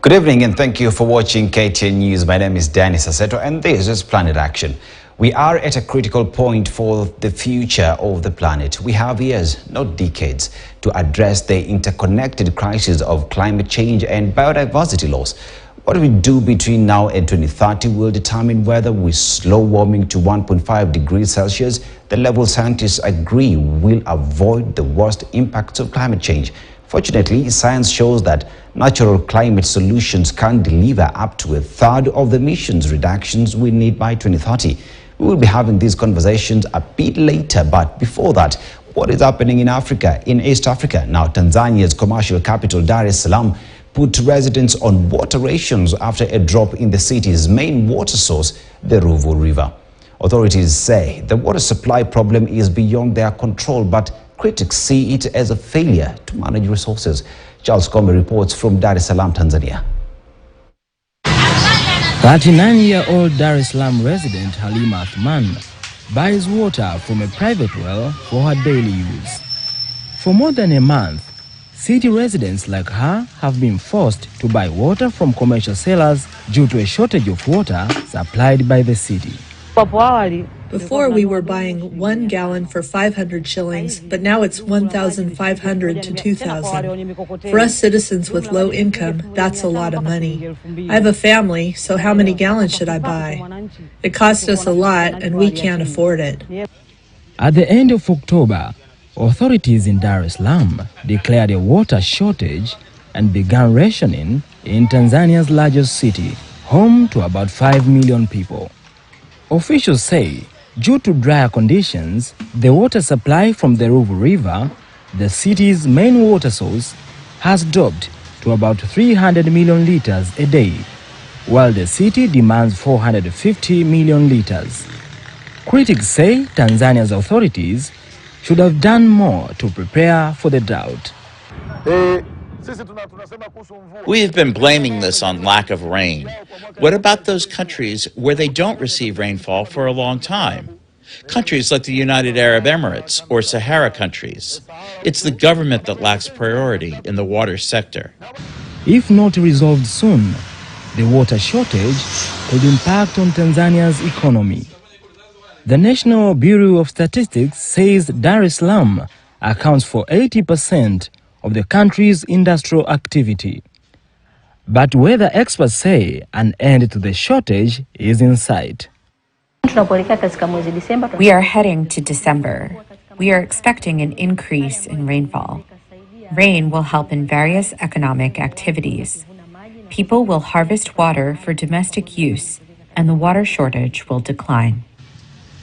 Good evening and thank you for watching KTN News. My name is Danny Saseto and this is Planet Action. We are at a critical point for the future of the planet. We have years, not decades, to address the interconnected crisis of climate change and biodiversity loss. What we do between now and 2030 will determine whether we slow warming to 1.5 degrees Celsius, the level scientists agree will avoid the worst impacts of climate change. Fortunately, science shows that natural climate solutions can deliver up to a third of the emissions reductions we need by 2030. We will be having these conversations a bit later, but before that, what is happening in Africa, in East Africa? Now, Tanzania's commercial capital, Dar es Salaam, put residents on water rations after a drop in the city's main water source, the Ruvu River. Authorities say the water supply problem is beyond their control, but critics see it as a failure to manage resources. Charles Kombe reports from Dar es Salaam, Tanzania. 39-year-old Dar es Salaam resident Halima Athman buys water from a private well for her daily use. For more than a month, city residents like her have been forced to buy water from commercial sellers due to a shortage of water supplied by the city. Before we were buying 1 gallon for 500 shillings, but now it's 1,500 to 2,000. For us citizens with low income, that's a lot of money. I have a family, so how many gallons should I buy? It costs us a lot and we can't afford it. At the end of October, authorities in Dar es Salaam declared a water shortage and began rationing in Tanzania's largest city, home to about 5 million people. Officials say, due to drier conditions, the water supply from the Ruvu River, the city's main water source, has dropped to about 300 million liters a day, while the city demands 450 million liters. Critics say Tanzania's authorities should have done more to prepare for the drought. We've been blaming this on lack of rain. What about those countries where they don't receive rainfall for a long time? Countries like the United Arab Emirates or Sahara countries. It's the government that lacks priority in the water sector. If not resolved soon, the water shortage could impact on Tanzania's economy. The National Bureau of Statistics says Dar es Salaam accounts for 80% of the country's industrial activity. But weather experts say an end to the shortage is in sight. We are heading to December. We are expecting an increase in rainfall. Rain will help in various economic activities. People will harvest water for domestic use, and the water shortage will decline.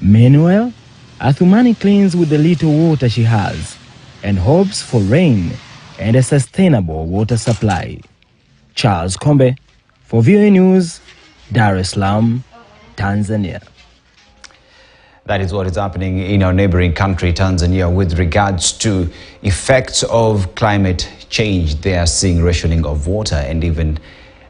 Meanwhile, Athumani cleans with the little water she has and hopes for rain and a sustainable water supply. Charles Kombe for VOA News, Dar es Salaam, Tanzania. That is what is happening in our neighboring country, Tanzania, with regards to effects of climate change. They are seeing rationing of water and even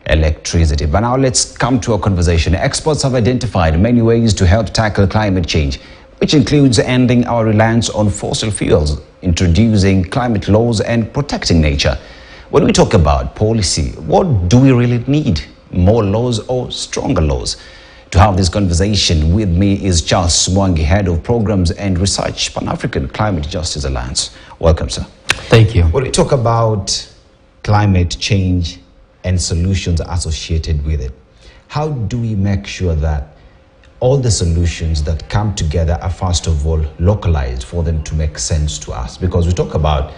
electricity. But now let's come to a conversation. Experts have identified many ways to help tackle climate change, which includes ending our reliance on fossil fuels, introducing climate laws and protecting nature. When we talk about policy, what do we really need? More laws or stronger laws? To have this conversation with me is Charles Mwangi, Head of Programs and Research, Pan-African Climate Justice Alliance. Welcome, sir. Thank you. When we talk about climate change and solutions associated with it, how do we make sure that all the solutions that come together are first of all localized for them to make sense to us? Because we talk about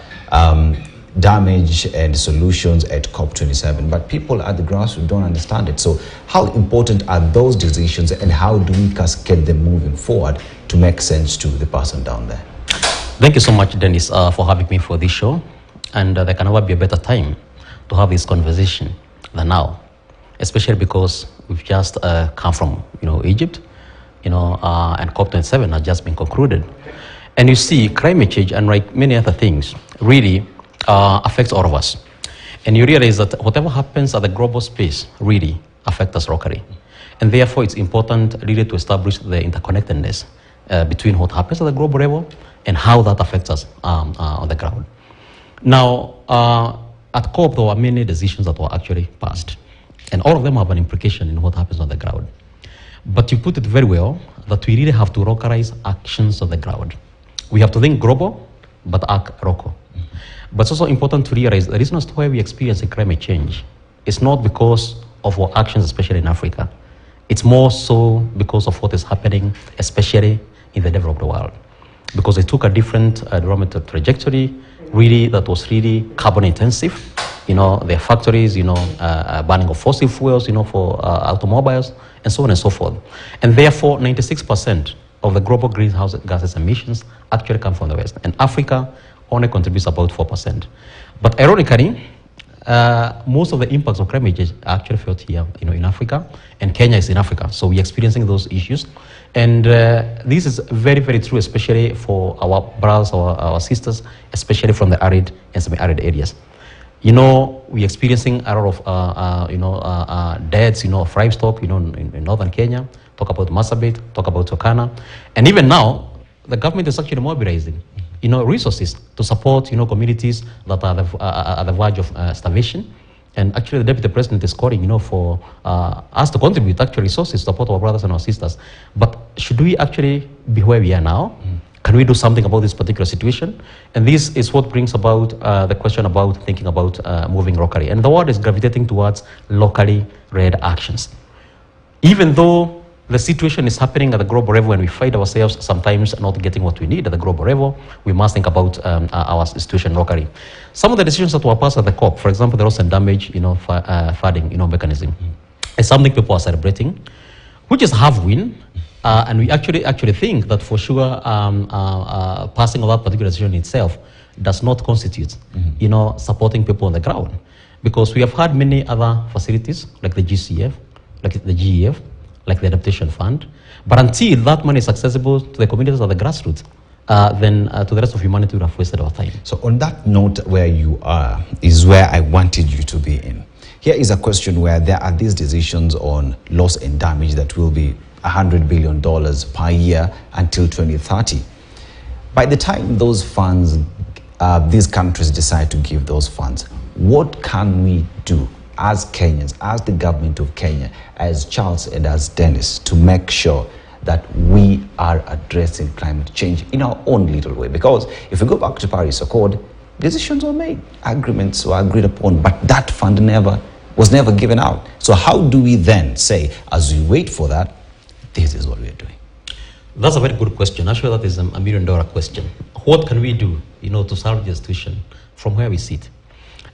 damage and solutions at COP27, but people at the grassroots don't understand it. So how important are those decisions and how do we cascade them moving forward to make sense to the person down there? Thank you so much, Dennis, for having me for this show. And there can never be a better time to have this conversation than now, especially because we've just come from Egypt, and COP27 has just been concluded. And you see, climate change and like many other things really affects all of us. And you realize that whatever happens at the global space really affects us locally. And therefore, it's important really to establish the interconnectedness between what happens at the global level and how that affects us on the ground. Now, at COP, there were many decisions that were actually passed. And all of them have an implication in what happens on the ground. But you put it very well, that we really have to localize actions on the ground. We have to think global, but act local. But it's also important to realize the reason as to why we experience climate change is not because of our actions, especially in Africa. It's more so because of what is happening, especially in the developed world. Because they took a different development trajectory, really, that was really carbon intensive. Their factories, burning of fossil fuels, for automobiles, and so on and so forth. And therefore, 96% of the global greenhouse gases emissions actually come from the West. And Africa only contributes about 4%. But ironically, most of the impacts of climate change are actually felt here, in Africa, and Kenya is in Africa. So we're experiencing those issues. And this is very, very true, especially for our brothers, our sisters, especially from the arid and semi-arid areas. We're experiencing a lot of, deaths, of livestock, in northern Kenya. Talk about Marsabit, talk about Turkana. And even now, the government is actually mobilizing, resources to support, communities that are at the verge of starvation. And actually, the Deputy President is calling, for us to contribute actually resources to support our brothers and our sisters. But should we actually be where we are now? Can we do something about this particular situation? And this is what brings about the question about thinking about moving locally. And the world is gravitating towards locally led actions. Even though the situation is happening at the global level and we find ourselves sometimes not getting what we need at the global level, we must think about our situation locally. Some of the decisions that were passed at the COP, for example, the loss and damage funding mechanism, is something people are celebrating, which is half-win. And we actually think that for sure passing of that particular decision itself does not constitute, supporting people on the ground. Because we have had many other facilities like the GCF, like the GEF, like the Adaptation Fund. But until that money is accessible to the communities at the grassroots, then to the rest of humanity we have wasted our time. So on that note, where you are is where I wanted you to be in. Here is a question where there are these decisions on loss and damage that will be $100 billion per year until 2030. By the time those funds, these countries decide to give those funds, what can we do as Kenyans, as the government of Kenya, as Charles and as Dennis, to make sure that we are addressing climate change in our own little way? Because if we go back to Paris Accord, decisions were made, agreements were agreed upon, but that fund was never given out. So how do we then say, as we wait for that, this is what we are doing? That's a very good question. Actually, that is a $1 million question. What can we do, to solve the situation from where we sit?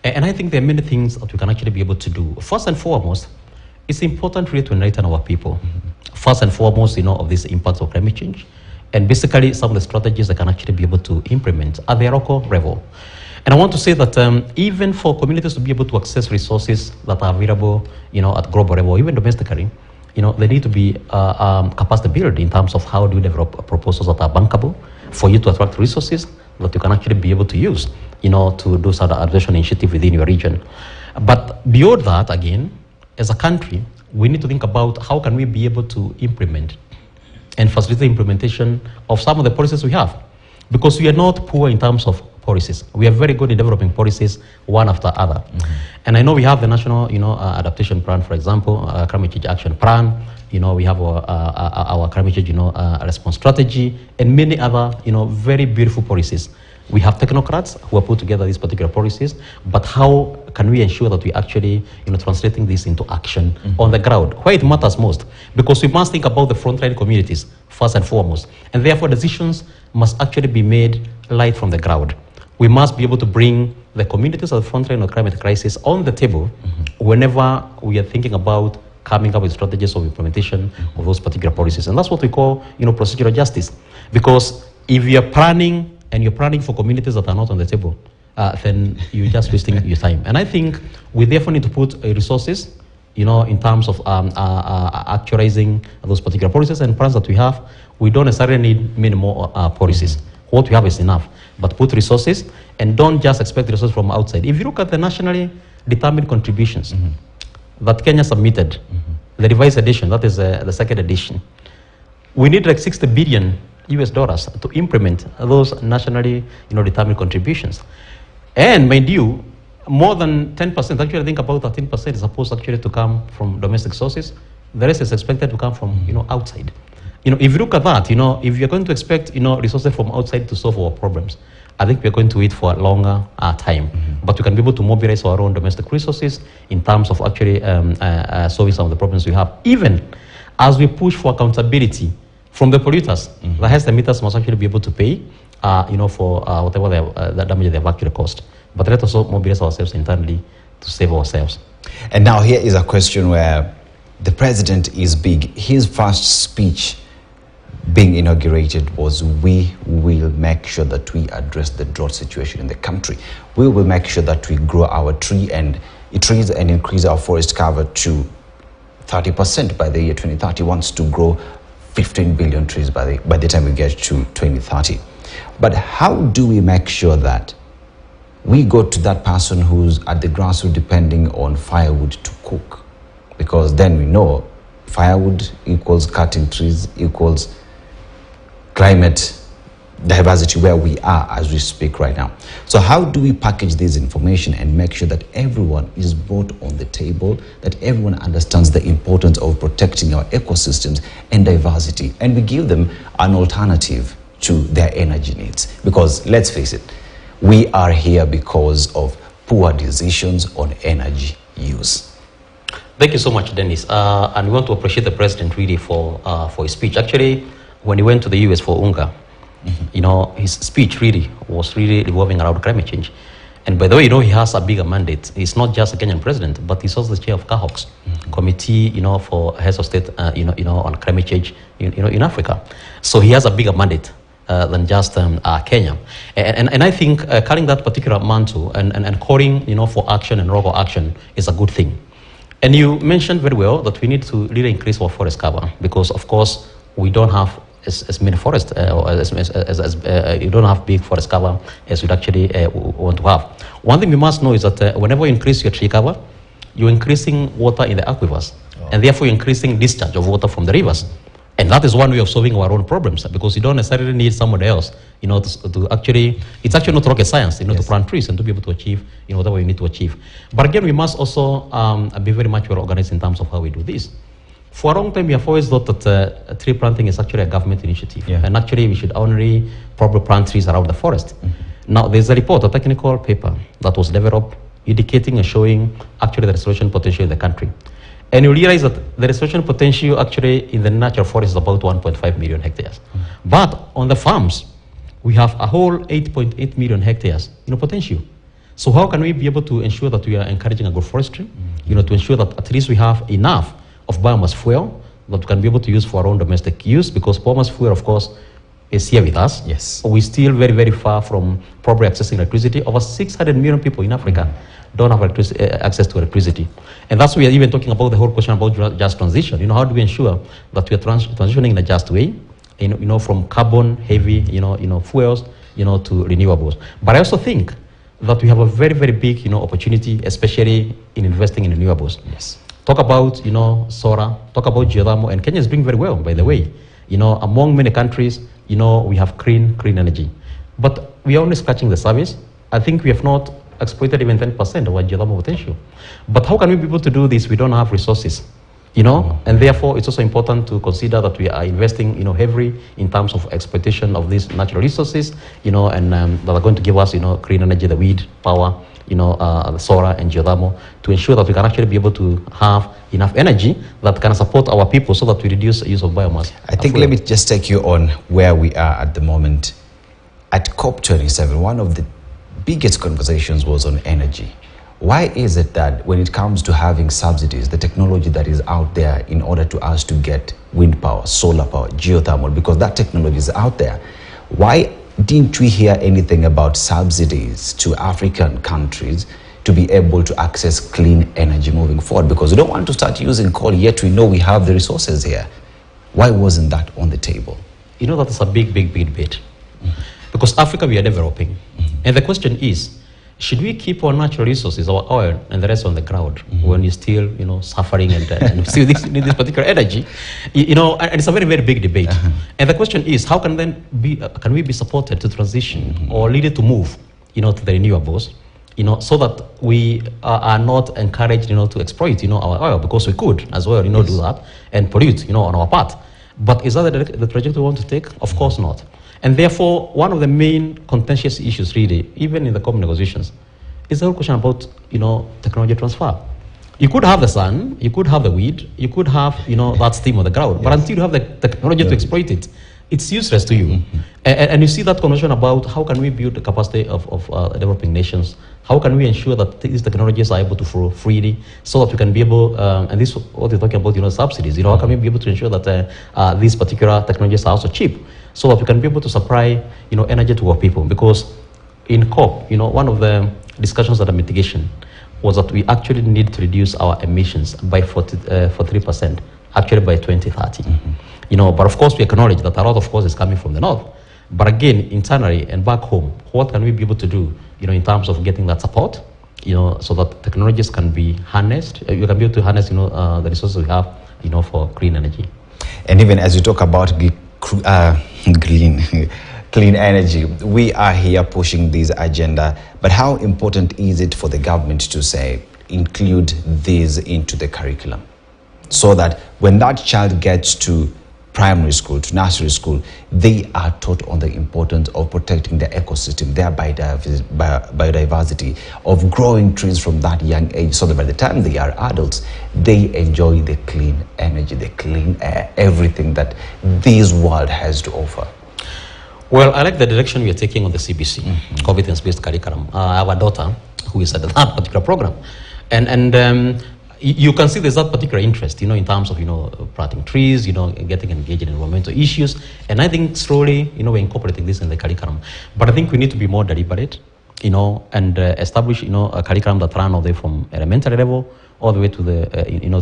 And I think there are many things that we can actually be able to do. First and foremost, it's important really to enlighten our people. First and foremost, of this impact of climate change, and basically some of the strategies that can actually be able to implement at the local level. And I want to say that even for communities to be able to access resources that are available, at global level, even domestically, they need to be capacity built in terms of how do you develop proposals that are bankable for you to attract resources that you can actually be able to use, to do some adaptation initiative within your region. But beyond that, again, as a country, we need to think about how can we be able to implement and facilitate implementation of some of the policies we have. Because we are not poor in terms of policies. We are very good in developing policies one after other. And I know we have the National Adaptation Plan, for example, Climate Change Action Plan. We have our climate change response strategy, and many other very beautiful policies. We have technocrats who have put together these particular policies, but how can we ensure that we actually translating this into action on the ground, where it matters most? Because we must think about the frontline communities first and foremost, and therefore decisions must actually be made right from the ground. We must be able to bring the communities at the frontline of climate crisis on the table whenever we are thinking about coming up with strategies of implementation of those particular policies. And that's what we call procedural justice. Because if you're planning and you're planning for communities that are not on the table, then you're just wasting your time. And I think we therefore need to put resources, in terms of actualizing those particular policies and plans that we have. We don't necessarily need many more policies. What we have is enough. But put resources, and don't just expect resources from outside. If you look at the nationally determined contributions that Kenya submitted, the revised edition, that is the second edition, we need like $60 billion to implement those nationally determined contributions. And mind you, more than 10%, actually I think about 13% is supposed actually to come from domestic sources. The rest is expected to come from, outside. If you look at that, if you're going to expect, resources from outside to solve our problems, I think we're going to wait for a longer time. But we can be able to mobilize our own domestic resources in terms of actually solving some of the problems we have. Even as we push for accountability from the polluters, the highest emitters must actually be able to pay, for whatever the damage they have actually caused. But let us also mobilize ourselves internally to save ourselves. And now here is a question where the president is big. His first speech being inaugurated was, we will make sure that we address the drought situation in the country. We will make sure that we grow our trees and increase our forest cover to 30% by the year 2030. Wants to grow 15 billion trees by the time we get to 2030. But how do we make sure that we go to that person who's at the grassroots depending on firewood to cook? Because then we know firewood equals cutting trees equals climate diversity where we are as we speak right now. So how do we package this information and make sure that everyone is brought on the table, that everyone understands the importance of protecting our ecosystems and diversity, and we give them an alternative to their energy needs? Because let's face it, we are here because of poor decisions on energy use. Thank you so much, Dennis. And we want to appreciate the president really for his speech. Actually, when he went to the US for UNGA, his speech really was revolving around climate change. And by the way, he has a bigger mandate. He's not just a Kenyan president, but he's also the chair of CAHOX, Committee, for Heads of State, on climate change, in Africa. So he has a bigger mandate than just Kenya. And I think carrying that particular mantle and calling, for action and local action is a good thing. And you mentioned very well that we need to really increase our forest cover because, of course, we don't have as many forests, you don't have big forest cover as we'd actually want to have. One thing we must know is that whenever you increase your tree cover, you're increasing water in the aquifers, and therefore you're increasing discharge of water from the rivers. And that is one way of solving our own problems, because you don't necessarily need somebody else, to actually, it's actually not rocket science, to plant trees and to be able to achieve, whatever you need to achieve. But again, we must also be very much well organized in terms of how we do this. For a long time, we have always thought that tree planting is actually a government initiative. And actually, we should only probably plant trees around the forest. Now, there's a report, a technical paper that was developed indicating and showing actually the restoration potential in the country. And you realize that the restoration potential actually in the natural forest is about 1.5 million hectares. But on the farms, we have a whole 8.8 million hectares, potential. So how can we be able to ensure that we are encouraging agroforestry, to ensure that at least we have enough of biomass fuel that we can be able to use for our own domestic use, because biomass fuel, of course, is here with us. Yes. We're still very, very far from properly accessing electricity. Over 600 million people in Africa don't have access to electricity. And that's why we are even talking about the whole question about just transition. How do we ensure that we are transitioning in a just way, from carbon heavy, fuels, to renewables. But I also think that we have a very, very big, opportunity, especially in investing in renewables. Yes. Talk about, solar, talk about geothermal, and Kenya is doing very well, by the way. Among many countries, we have clean energy. But we are only scratching the surface. I think we have not exploited even 10% of our geothermal potential. But how can we be able to do this? We don't have resources, and therefore it's also important to consider that we are investing, heavily in terms of exploitation of these natural resources, and that are going to give us, clean energy, the wind power, the solar and geothermal, to ensure that we can actually be able to have enough energy that can support our people so that we reduce the use of biomass. I think let me just take you on where we are at the moment. At COP27, one of the biggest conversations was on energy. Why is it that when it comes to having subsidies, the technology that is out there in order to us to get wind power, solar power, geothermal, because that technology is out there, why didn't we hear anything about subsidies to African countries to be able to access clean energy moving forward? Because we don't want to start using coal, yet we know we have the resources here. Why wasn't that on the table? That is a big debate. Because Africa, we are developing. And the question is, should we keep our natural resources, our oil, and the rest on the ground when we're still, suffering and still need this particular energy? And it's a very, very big debate. And the question is, how can then can we be supported to transition or lead it to move, to the renewables? so that we are not encouraged, to exploit, our oil, because we could as well, do that and pollute, on our part. But is that the trajectory we want to take? Of course not. And therefore, one of the main contentious issues, really, even in the COP negotiations, is the whole question about, technology transfer. You could have the sun, you could have the wind, you could have, that steam on the ground, but until you have the technology to exploit it, it's useless to you. And you see that conversation about how can we build the capacity of developing nations, how can we ensure that these technologies are able to flow freely, so that we can be able, and this is what you're talking about, subsidies, how can we be able to ensure that these particular technologies are also cheap, so that we can be able to supply, energy to our people. Because in COP, one of the discussions on the mitigation was that we actually need to reduce our emissions by 43%, actually by 2030. But of course we acknowledge that a lot of course is coming from the north. But again, internally and back home, what can we be able to do, in terms of getting that support, so that technologies can be harnessed, you can be able to harness, the resources we have, for clean energy. And even as you talk about clean energy, we are here pushing this agenda, but how important is it for the government to say, include this into the curriculum, so that when that child gets to primary school, to nursery school, they are taught on the importance of protecting the ecosystem, their biodiversity, of growing trees from that young age, so that by the time they are adults, they enjoy the clean energy, the clean air, everything that this world has to offer. Well, I like the direction we are taking on the CBC, competence-based curriculum. I have a daughter who is at that particular program. And you can see there's that particular interest, in terms of, planting trees, getting engaged in environmental issues. And I think slowly, we're incorporating this in the curriculum. But I think we need to be more deliberate, and establish, a curriculum that runs all the way from elementary level all the way to the,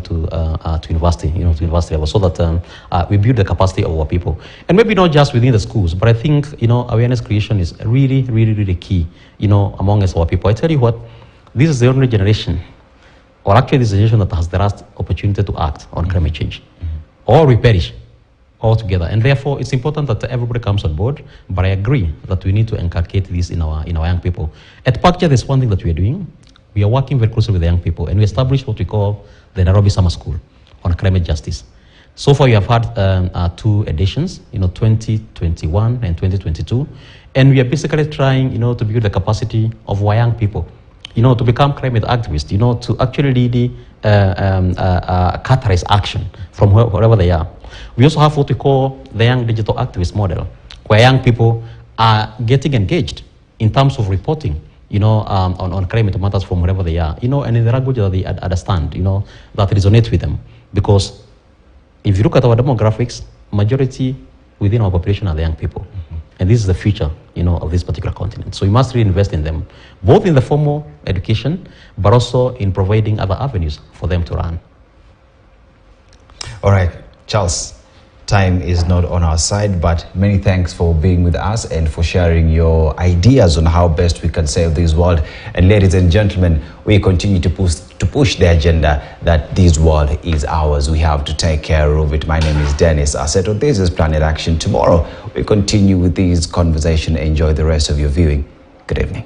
to university, to university level, so that we build the capacity of our people. And maybe not just within the schools, but I think, awareness creation is really, really, really key, among us, our people. I tell you what, this is the only generation, or actually this generation that has the last opportunity to act on climate change, or we perish altogether. And therefore, it's important that everybody comes on board. But I agree that we need to inculcate this in our young people. At PACJA, there's one thing that we are doing. We are working very closely with the young people, and we established what we call the Nairobi Summer School on climate justice. So far, we have had 2 editions, 2021 and 2022, and we are basically trying, to build the capacity of our young people, to become climate activists, to actually really catalyze action from wherever they are. We also have what we call the young digital activist model, where young people are getting engaged in terms of reporting, on climate matters from wherever they are, and in the language that they understand, that resonates with them. Because if you look at our demographics, majority within our population are the young people. And this is the future, of this particular continent. So we must really invest in them, both in the formal education, but also in providing other avenues for them to run. All right, Charles, time is not on our side, but many thanks for being with us and for sharing your ideas on how best we can save this world. And ladies and gentlemen, we continue to push the agenda that this world is ours. We have to take care of it. My name is Dennis Aseto. This is Planet Action. Tomorrow, we continue with this conversation. Enjoy the rest of your viewing. Good evening.